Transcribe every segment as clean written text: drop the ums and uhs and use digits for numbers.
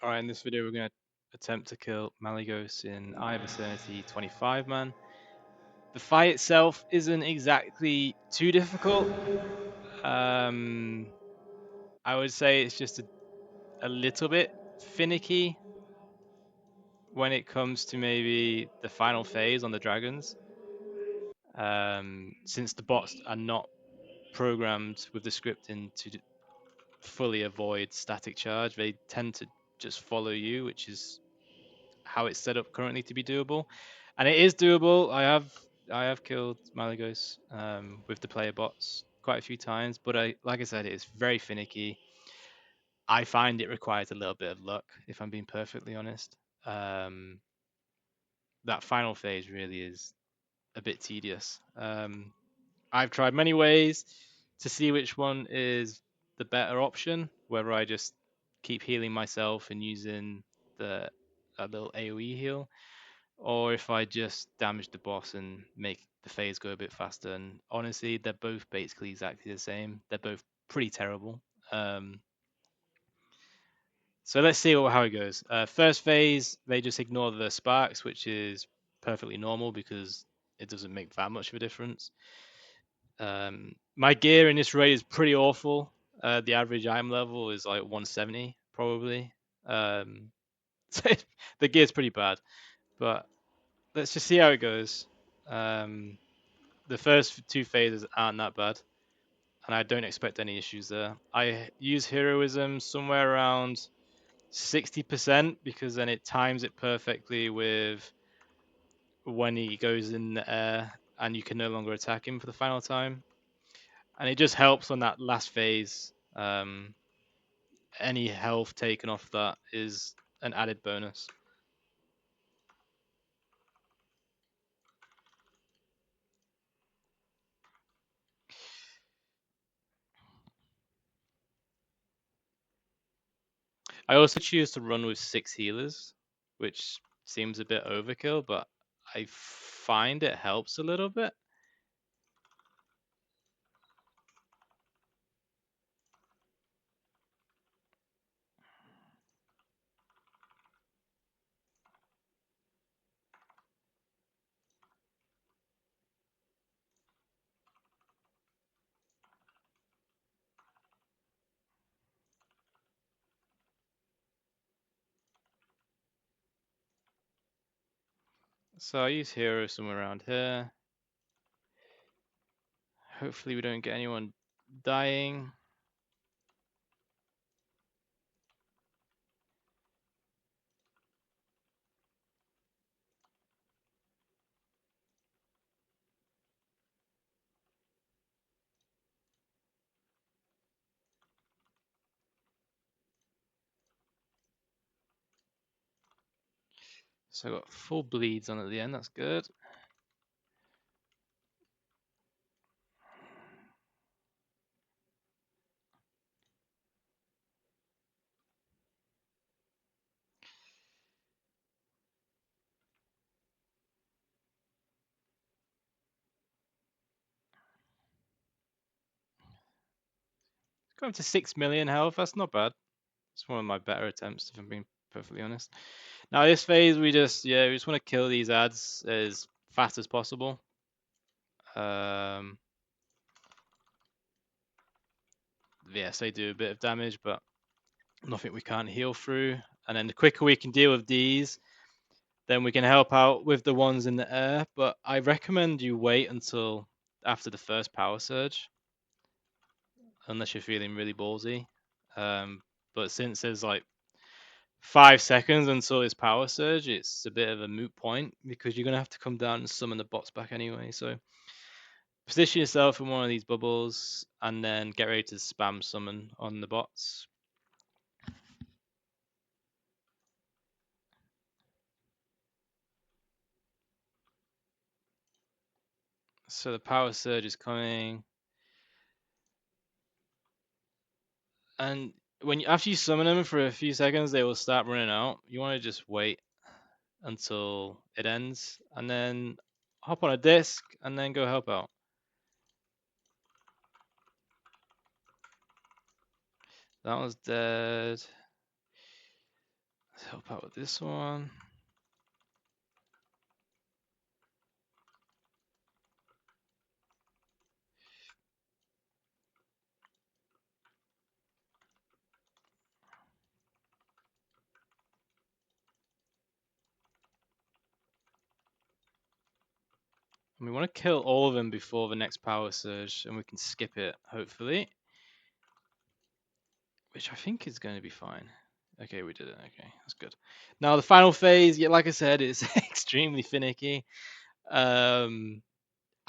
Alright, in this video we're going to attempt to kill Malygos in Eye of Eternity 25 man. The fight itself isn't exactly too difficult. Um, I would say it's just a little bit finicky when it comes to maybe the final phase on the dragons. Since the bots are not programmed with the scripting to fully avoid static charge, they tend to just follow you, which is how it's set up currently to be doable, and it is doable. I have killed Malygos with the player bots quite a few times, but like I said, it is very finicky. I find it requires a little bit of luck, if I'm being perfectly honest. Um, that final phase really is a bit tedious. I've tried many ways to see which one is the better option, whether I just keep healing myself and using the a little AoE heal, or if I just damage the boss and make the phase go a bit faster. And honestly, they're both basically exactly the same. They're both pretty terrible. Um, so let's see how it goes. First phase, they just ignore the sparks, which is perfectly normal because it doesn't make that much of a difference. My gear in this raid is pretty awful. The average item level is like 170 probably. So the gear's pretty bad, but let's just see how it goes. Um, the first two phases aren't that bad, and I don't expect any issues there. I use heroism somewhere around 60% because then it times it perfectly with when he goes in the air and you can no longer attack him for the final time. And it just helps on that last phase. Any health taken off that is an added bonus. I also choose to run with 6 healers, which seems a bit overkill, but I find it helps a little bit. So I use hero somewhere around here. Hopefully we don't get anyone dying. So I got full bleeds on at the end, that's good. Going to 6 million health, that's not bad. It's one of my better attempts, if I'm being perfectly honest. Now this phase, we just want to kill these ads as fast as possible. Yes, they do a bit of damage, but nothing we can't heal through. And then the quicker we can deal with these, then we can help out with the ones in the air. But I recommend you wait until after the first power surge, unless you're feeling really ballsy. But since there's like 5 seconds until this power surge, it's a bit of a moot point because you're gonna have to come down and summon the bots back anyway. So position yourself in one of these bubbles and then get ready to spam summon on the bots. So the power surge is coming, and after you summon them for a few seconds, they will start running out. You want to just wait until it ends, and then hop on a disc, and then go help out. That was dead. help out with this one. And we want to kill all of them before the next power surge, and we can skip it, hopefully. Which I think is going to be fine. Okay, we did it. Okay, that's good. Now the final phase, yeah, like I said, is extremely finicky. And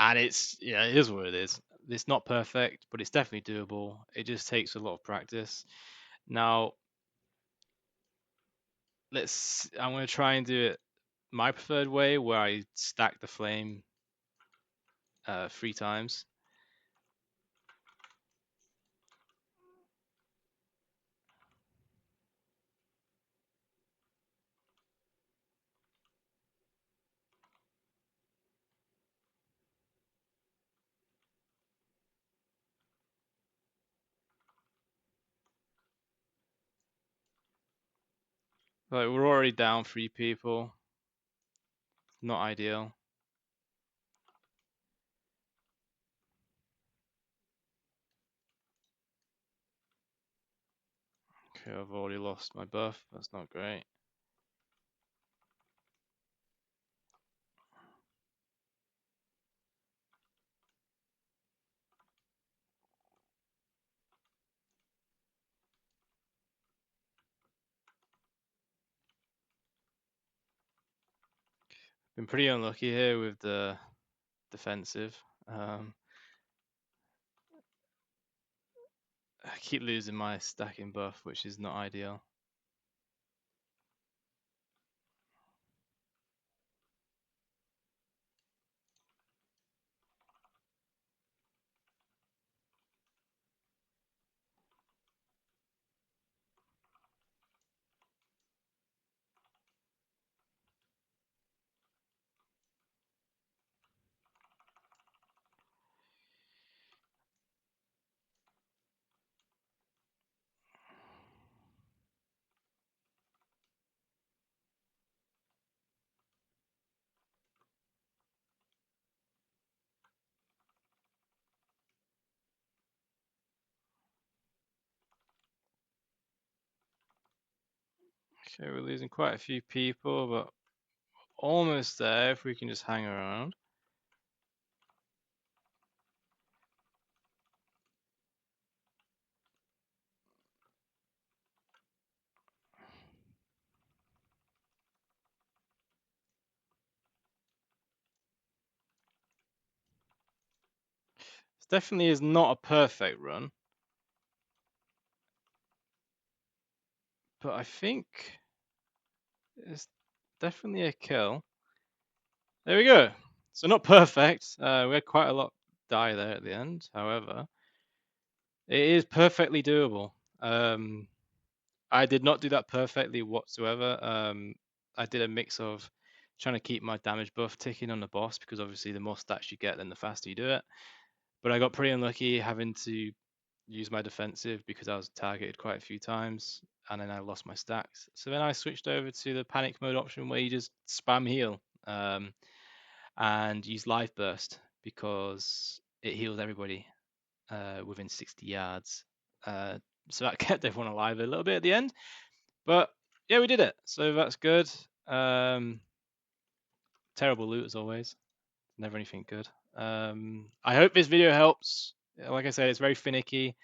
it is what it is. It's not perfect, but it's definitely doable. It just takes a lot of practice. Now, I'm going to try and do it my preferred way, where I stack the flame 3 times. Like, we're already down 3 people. Not ideal. Okay, I've already lost my buff. That's not great. Been pretty unlucky here with the defensive. I keep losing my stacking buff, which is not ideal. Okay, we're losing quite a few people, but almost there if we can just hang around. This definitely is not a perfect run, but I think it's definitely a kill. There we go. So not perfect. We had quite a lot die there at the end. However, it is perfectly doable. I did not do that perfectly whatsoever. I did a mix of trying to keep my damage buff ticking on the boss, because obviously the more stats you get, then the faster you do it. But I got pretty unlucky having to use my defensive because I was targeted quite a few times, and then I lost my stacks. So then I switched over to the panic mode option, where you just spam heal and use life burst, because it heals everybody within 60 yards. So that kept everyone alive a little bit at the end. But yeah, we did it. So that's good. Terrible loot as always. Never anything good. I hope this video helps. Like I said, it's very finicky.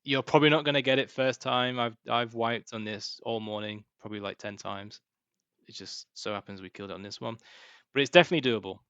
You're probably not going to get it first time. I've wiped on this all morning, probably like 10 times. It just so happens we killed it on this one, but it's definitely doable.